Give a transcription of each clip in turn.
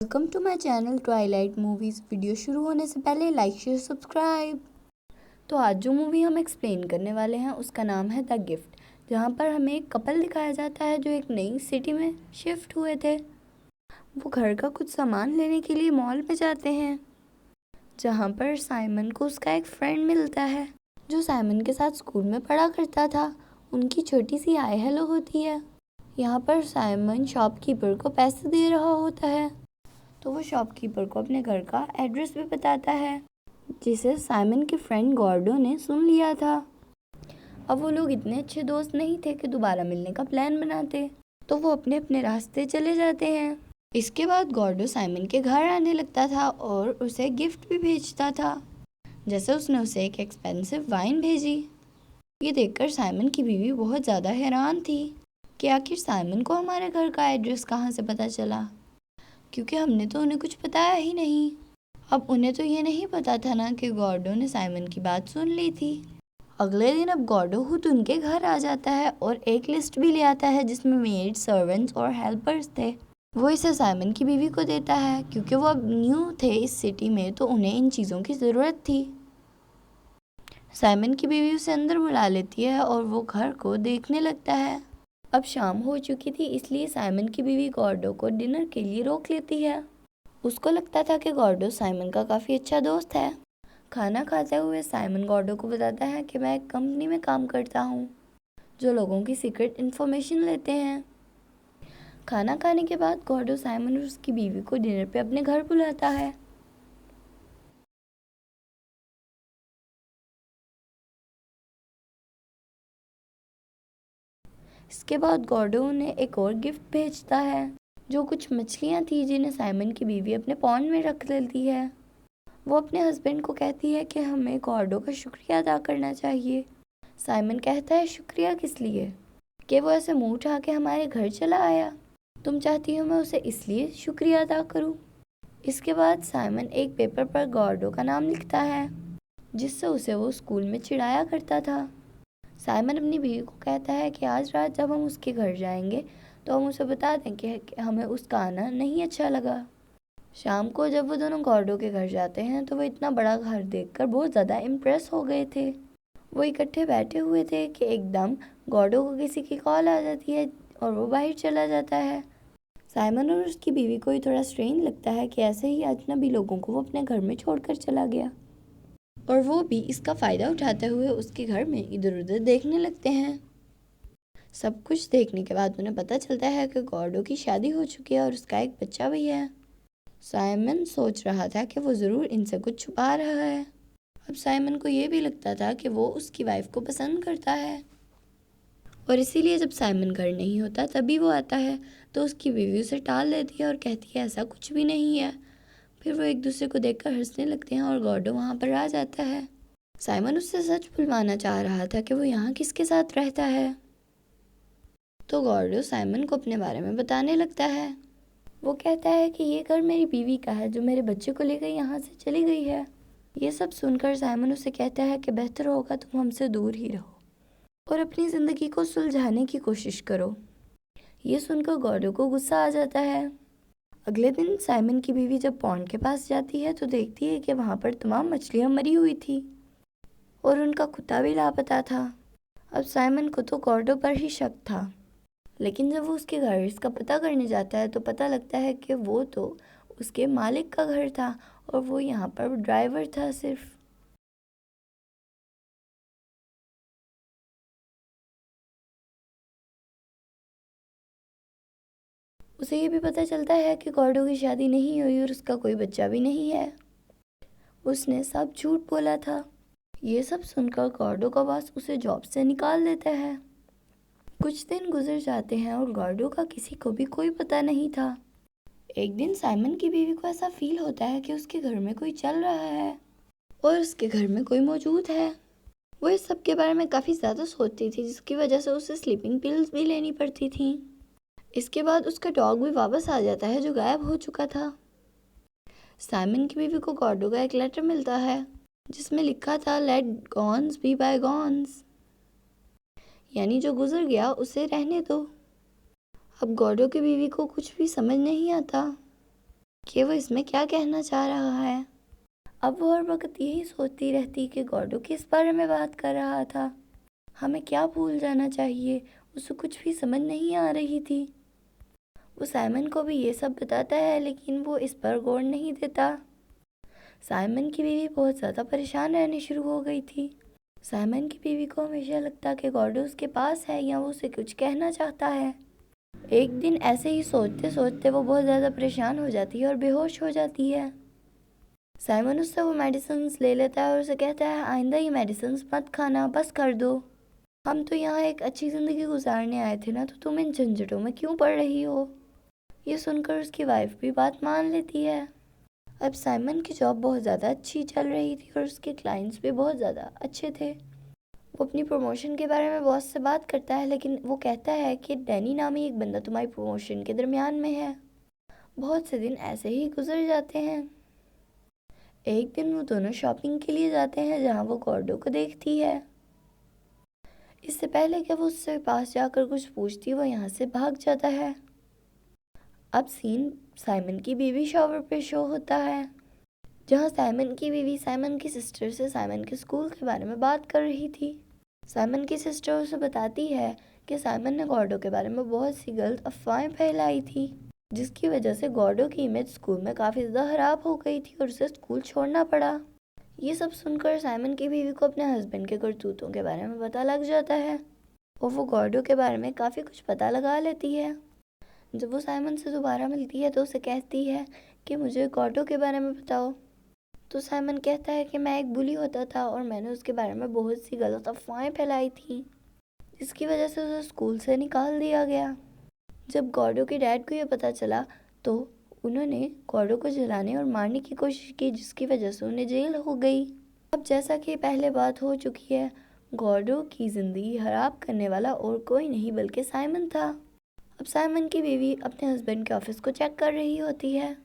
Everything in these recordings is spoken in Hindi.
Welcome to my channel twilight movies. Video शुरू होने से पहले लाइक शेयर सब्सक्राइब। तो आज जो मूवी हम एक्सप्लेन करने वाले हैं उसका नाम है द गिफ्ट, जहाँ पर हमें एक कपल दिखाया जाता है जो एक नई सिटी में शिफ्ट हुए थे। वो घर का कुछ सामान लेने के लिए मॉल में जाते हैं, जहाँ पर साइमन को उसका एक फ्रेंड मिलता है जो साइमन के साथ स्कूल में पढ़ा करता था। उनकी छोटी सी हाय हेलो होती है। यहाँ पर साइमन शॉपकीपर को पैसे दे रहा होता है, तो वो शॉपकीपर को अपने घर का एड्रेस भी बताता है, जिसे साइमन के फ्रेंड गॉर्डो ने सुन लिया था। अब वो लोग इतने अच्छे दोस्त नहीं थे कि दोबारा मिलने का प्लान बनाते, तो वो अपने अपने रास्ते चले जाते हैं। इसके बाद गॉर्डो साइमन के घर आने लगता था और उसे गिफ्ट भी भेजता था, जैसे उसने उसे एक एक्सपेंसिव वाइन भेजी। ये देखकर साइमन की बीवी बहुत ज़्यादा हैरान थी कि आखिर साइमन को हमारे घर का एड्रेस कहाँ से पता चला, क्योंकि हमने तो उन्हें कुछ बताया ही नहीं। अब उन्हें तो ये नहीं पता था ना कि गॉर्डो ने साइमन की बात सुन ली थी। अगले दिन अब गॉर्डो खुद उनके घर आ जाता है और एक लिस्ट भी ले आता है जिसमें मेड, सर्वेंट्स और हेल्पर्स थे। वो इसे साइमन की बीवी को देता है, क्योंकि वो अब न्यू थे इस सिटी में, तो उन्हें इन चीज़ों की ज़रूरत थी। साइमन की बीवी उसे अंदर बुला लेती है और वो घर को देखने लगता है। अब शाम हो चुकी थी, इसलिए साइमन की बीवी गॉर्डो को डिनर के लिए रोक लेती है। उसको लगता था कि गॉर्डो साइमन का काफ़ी अच्छा दोस्त है। खाना खाते हुए साइमन गॉर्डो को बताता है कि मैं एक कंपनी में काम करता हूँ जो लोगों की सीक्रेट इन्फॉर्मेशन लेते हैं। खाना खाने के बाद गॉर्डो साइमन और उसकी बीवी को डिनर पे अपने घर बुलाता है। इसके बाद गॉर्डो उन्हें एक और गिफ्ट भेजता है, जो कुछ मछलियाँ थी जिन्हें साइमन की बीवी अपने पॉन्ड में रख लेती है। वो अपने हस्बैंड को कहती है कि हमें गॉर्डो का शुक्रिया अदा करना चाहिए। साइमन कहता है, शुक्रिया किस लिए, कि वो ऐसे मुंह उठा के हमारे घर चला आया। तुम चाहती हो मैं उसे इसलिए शुक्रिया अदा करूं। इसके बाद साइमन एक पेपर पर गॉर्डो का नाम लिखता है, जिससे उसे वो स्कूल में चिढ़ाया करता था। साइमन अपनी बीवी को कहता है कि आज रात जब हम उसके घर जाएंगे तो हम उसे बता दें कि हमें उसका आना नहीं अच्छा लगा। शाम को जब वो दोनों गॉर्डो के घर जाते हैं तो वो इतना बड़ा घर देखकर बहुत ज़्यादा इम्प्रेस हो गए थे। वो इकट्ठे बैठे हुए थे कि एकदम गॉर्डो को किसी की कॉल आ जाती है और वो बाहर चला जाता है। साइमन और उसकी बीवी को ही थोड़ा स्ट्रेंज लगता है कि ऐसे ही अजनबी लोगों को वो अपने घर में छोड़कर चला गया, और वो भी इसका फ़ायदा उठाते हुए उसके घर में इधर उधर देखने लगते हैं। सब कुछ देखने के बाद उन्हें पता चलता है कि गॉर्डो की शादी हो चुकी है और उसका एक बच्चा भी है। साइमन सोच रहा था कि वो ज़रूर इनसे कुछ छुपा रहा है। अब साइमन को ये भी लगता था कि वो उसकी वाइफ को पसंद करता है, और इसीलिए जब साइमन घर नहीं होता तभी वो आता है, तो उसकी बीवी उसे टाल देती है और कहती है ऐसा कुछ भी नहीं है। फिर वो एक दूसरे को देखकर हंसने लगते हैं और गॉर्डो वहाँ पर आ जाता है। साइमन उससे सच बुलवाना चाह रहा था कि वो यहाँ किसके साथ रहता है, तो गॉर्डो साइमन को अपने बारे में बताने लगता है। वो कहता है कि ये घर मेरी बीवी का है जो मेरे बच्चे को लेकर यहाँ से चली गई है। ये सब सुनकर साइमन उसे कहता है कि बेहतर होगा तुम हमसे दूर ही रहो और अपनी ज़िंदगी को सुलझाने की कोशिश करो। ये सुनकर गॉर्डो को गुस्सा आ जाता है। अगले दिन साइमन की बीवी जब पॉन्ड के पास जाती है तो देखती है कि वहाँ पर तमाम मछलियाँ मरी हुई थी और उनका कुत्ता भी लापता था। अब साइमन को तो गॉर्डो पर ही शक था, लेकिन जब वो उसके घर इसका पता करने जाता है तो पता लगता है कि वो तो उसके मालिक का घर था और वो यहाँ पर ड्राइवर था सिर्फ। उसे ये भी पता चलता है कि गॉर्डो की शादी नहीं हुई और उसका कोई बच्चा भी नहीं है। उसने सब झूठ बोला था। ये सब सुनकर गॉर्डो का बॉस उसे जॉब से निकाल देता है। कुछ दिन गुजर जाते हैं और गॉर्डो का किसी को भी कोई पता नहीं था। एक दिन साइमन की बीवी को ऐसा फील होता है कि उसके घर में कोई चल रहा है और उसके घर में कोई मौजूद है। वो इस सब के बारे में काफ़ी ज़्यादा सोचती थी, जिसकी वजह से उसे स्लीपिंग पिल्स भी लेनी पड़ती थी। इसके बाद उसका डॉग भी वापस आ जाता है जो गायब हो चुका था। साइमन की बीवी को गॉर्डो का एक लेटर मिलता है जिसमें लिखा था let bygones be bygones, यानी जो गुजर गया उसे रहने दो। अब गॉर्डो की बीवी को कुछ भी समझ नहीं आता कि वो इसमें क्या कहना चाह रहा है। अब वो हर वक्त यही सोचती रहती कि गॉर्डो किस बारे में बात कर रहा था, हमें क्या भूल जाना चाहिए, उसे कुछ भी समझ नहीं आ रही थी। वो साइमन को भी ये सब बताता है लेकिन वो इस पर गौर नहीं देता। साइमन की बीवी बहुत ज़्यादा परेशान रहनी शुरू हो गई थी। साइमन की बीवी को हमेशा लगता कि गॉर्डो उसके पास है या वो उसे कुछ कहना चाहता है। एक दिन ऐसे ही सोचते सोचते वो बहुत ज़्यादा परेशान हो जाती है और बेहोश हो जाती है। साइमन उससे वो मेडिसिन ले लेता है और उसे कहता है आइंदा ये मेडिसिन मत खाना, बस कर दो। हम तो यहाँ एक अच्छी ज़िंदगी गुजारने आए थे ना, तो तुम इन झंझटों में क्यों पड़ रही हो। ये सुनकर उसकी वाइफ भी बात मान लेती है। अब साइमन की जॉब बहुत ज़्यादा अच्छी चल रही थी और उसके क्लाइंट्स भी बहुत ज़्यादा अच्छे थे। वो अपनी प्रमोशन के बारे में बॉस से बात करता है लेकिन वो कहता है कि डैनी नामी एक बंदा तुम्हारी प्रमोशन के दरमियान में है। बहुत से दिन ऐसे ही गुजर जाते हैं। एक दिन वो दोनों शॉपिंग के लिए जाते हैं जहाँ वो गॉर्डो को देखती है। इससे पहले कि वो उससे पास जाकर कुछ पूछती, वो यहाँ से भाग जाता है। अब सीन साइमन की बीवी शॉवर पे शो होता है, जहाँ साइमन की बीवी साइमन की सिस्टर से साइमन के स्कूल के बारे में बात कर रही थी। साइमन की सिस्टर उसे बताती है कि साइमन ने गॉर्डो के बारे में बहुत सी गलत अफवाहें फैलाई थी, जिसकी वजह से गॉर्डो की इमेज स्कूल में काफ़ी ज़्यादा खराब हो गई थी और उसे स्कूल छोड़ना पड़ा। ये सब सुनकर साइमन की बीवी को अपने हस्बैंड के करतूतों के बारे में पता लग जाता है और वो गॉर्डो के बारे में काफ़ी कुछ पता लगा लेती है। जब वो साइमन से दोबारा मिलती है तो उसे कहती है कि मुझे गॉर्डो के बारे में बताओ। तो साइमन कहता है कि मैं एक बुली होता था और मैंने उसके बारे में बहुत सी गलत अफवाहें फैलाई थी, जिसकी वजह से उसे स्कूल से निकाल दिया गया। जब गॉर्डो के डैड को ये पता चला तो उन्होंने गॉर्डो को जलाने और मारने की कोशिश की, जिसकी वजह से उन्हें जेल हो गई। अब जैसा कि पहले बात हो चुकी है, गॉर्डो की ज़िंदगी खराब करने वाला और कोई नहीं बल्कि साइमन था। अब साइमन की बीवी अपने हस्बैंड के ऑफिस को चेक कर रही होती है,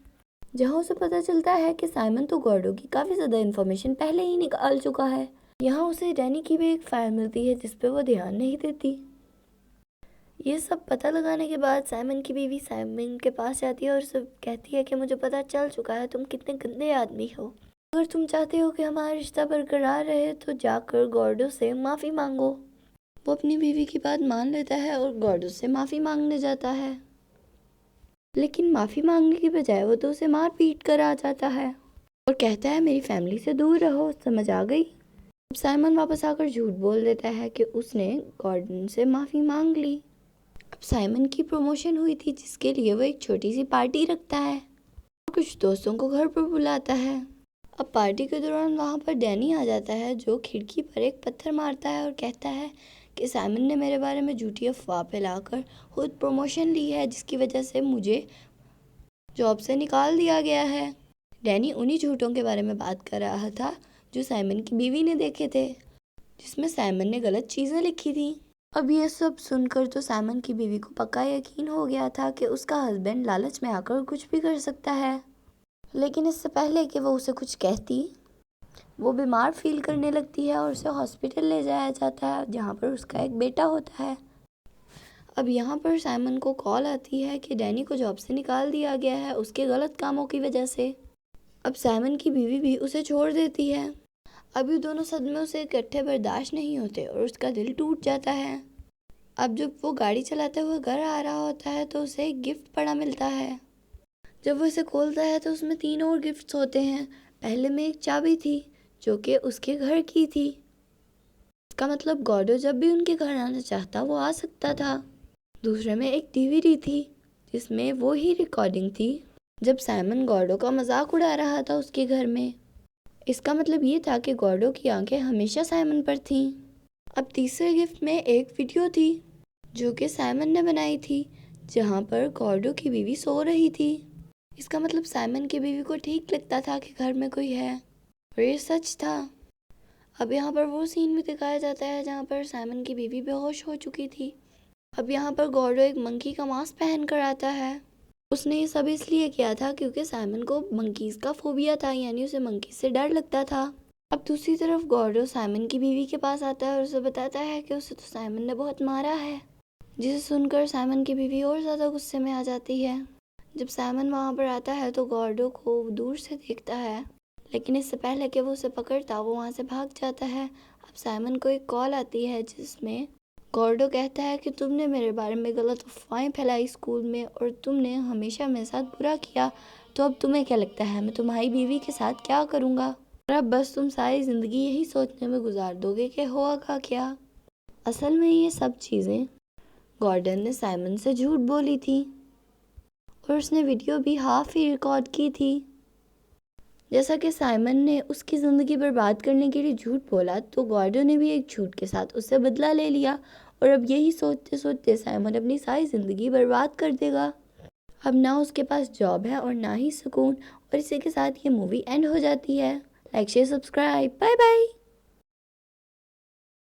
जहाँ उसे पता चलता है कि साइमन तो गॉर्डो की काफ़ी ज़्यादा इन्फॉर्मेशन पहले ही निकाल चुका है। यहाँ उसे डैनी की भी एक फाइल मिलती है जिस पे वो ध्यान नहीं देती। ये सब पता लगाने के बाद साइमन की बीवी साइमन के पास जाती है और उसे कहती है कि मुझे पता चल चुका है तुम कितने गंदे आदमी हो। अगर तुम चाहते हो कि हमारा रिश्ता बरकरार रहे तो जाकर गॉर्डो से माफ़ी मांगो। वो अपनी बीवी की बात मान लेता है और गॉर्डो से माफ़ी मांगने जाता है, लेकिन माफ़ी मांगने की बजाय वो तो उसे मार पीट कर आ जाता है और कहता है मेरी फैमिली से दूर रहो, समझ आ गई। अब साइमन वापस आकर झूठ बोल देता है कि उसने गॉर्डन से माफ़ी मांग ली। अब साइमन की प्रमोशन हुई थी जिसके लिए वो एक छोटी सी पार्टी रखता है और कुछ दोस्तों को घर पर बुलाता है। अब पार्टी के दौरान वहाँ पर डैनी आ जाता है, जो खिड़की पर एक पत्थर मारता है और कहता है कि साइमन ने मेरे बारे में झूठी अफवाह फैलाकर खुद प्रमोशन ली है, जिसकी वजह से मुझे जॉब से निकाल दिया गया है। डैनी उन्हीं झूठों के बारे में बात कर रहा था जो साइमन की बीवी ने देखे थे, जिसमें साइमन ने गलत चीज़ें लिखी थी। अब ये सब सुनकर तो साइमन की बीवी को पक्का यकीन हो गया था कि उसका हस्बैंड लालच में आकर कुछ भी कर सकता है। लेकिन इससे पहले कि वो उसे कुछ कहती, वो बीमार फील करने लगती है और उसे हॉस्पिटल ले जाया जाता है, जहाँ पर उसका एक बेटा होता है। अब यहाँ पर साइमन को कॉल आती है कि डैनी को जॉब से निकाल दिया गया है उसके गलत कामों की वजह से। अब साइमन की बीवी भी उसे छोड़ देती है। अब ये दोनों सदमे उसे इकट्ठे बर्दाश्त नहीं होते और उसका दिल टूट जाता है। अब जब वो गाड़ी चलाते हुए घर आ रहा होता है तो उसे एक गिफ्ट पड़ा मिलता है। जब वो इसे खोलता है तो उसमें 3 और गिफ्ट्स होते हैं। पहले में एक चाबी थी जो कि उसके घर की थी। इसका मतलब गॉर्डो जब भी उनके घर आना चाहता वो आ सकता था। दूसरे में एक डीवीडी थी जिसमें वो ही रिकॉर्डिंग थी जब साइमन गॉर्डो का मजाक उड़ा रहा था उसके घर में। इसका मतलब ये था कि गॉर्डो की आंखें हमेशा साइमन पर थीं। अब तीसरे गिफ्ट में एक वीडियो थी जो कि साइमन ने बनाई थी, जहाँ पर गॉर्डो की बीवी सो रही थी। इसका मतलब साइमन की बीवी को ठीक लगता था कि घर में कोई है और ये सच था। अब यहाँ पर वो सीन भी दिखाया जाता है जहाँ पर साइमन की बीवी बेहोश हो चुकी थी। अब यहाँ पर गॉर्डो एक मंकी का मास्क पहन कर आता है। उसने ये सब इसलिए किया था क्योंकि साइमन को मंकीज़ का फोबिया था, यानी उसे मंकीज़ से डर लगता था। अब दूसरी तरफ गॉर्डो साइमन की बीवी के पास आता है और उसे बताता है कि उसे तो साइमन ने बहुत मारा है, जिसे सुनकर साइमन की बीवी और ज़्यादा गुस्से में आ जाती है। जब साइमन वहाँ पर आता है तो गॉर्डो को दूर से देखता है, लेकिन इससे पहले कि वो उसे पकड़ता वो वहाँ से भाग जाता है। अब साइमन को एक कॉल आती है जिसमें गॉर्डो कहता है कि तुमने मेरे बारे में गलत अफवाहें फैलाई स्कूल में और तुमने हमेशा मेरे साथ बुरा किया, तो अब तुम्हें क्या लगता है मैं तुम्हारी बीवी के साथ क्या करूँगा? और अब बस तुम सारी ज़िंदगी यही सोचने में गुजार दोगे कि होगा क्या। असल में ये सब चीज़ें गॉर्डन ने साइमन से झूठ बोली थी और उसने वीडियो भी हाफ ही रिकॉर्ड की थी। जैसा कि साइमन ने उसकी ज़िंदगी बर्बाद करने के लिए झूठ बोला, तो गॉर्डो ने भी एक झूठ के साथ उससे बदला ले लिया और अब यही सोचते सोचते साइमन अपनी सारी ज़िंदगी बर्बाद कर देगा। अब ना उसके पास जॉब है और ना ही सुकून। और इसी के साथ ये मूवी एंड हो जाती है। Like share subscribe, bye bye.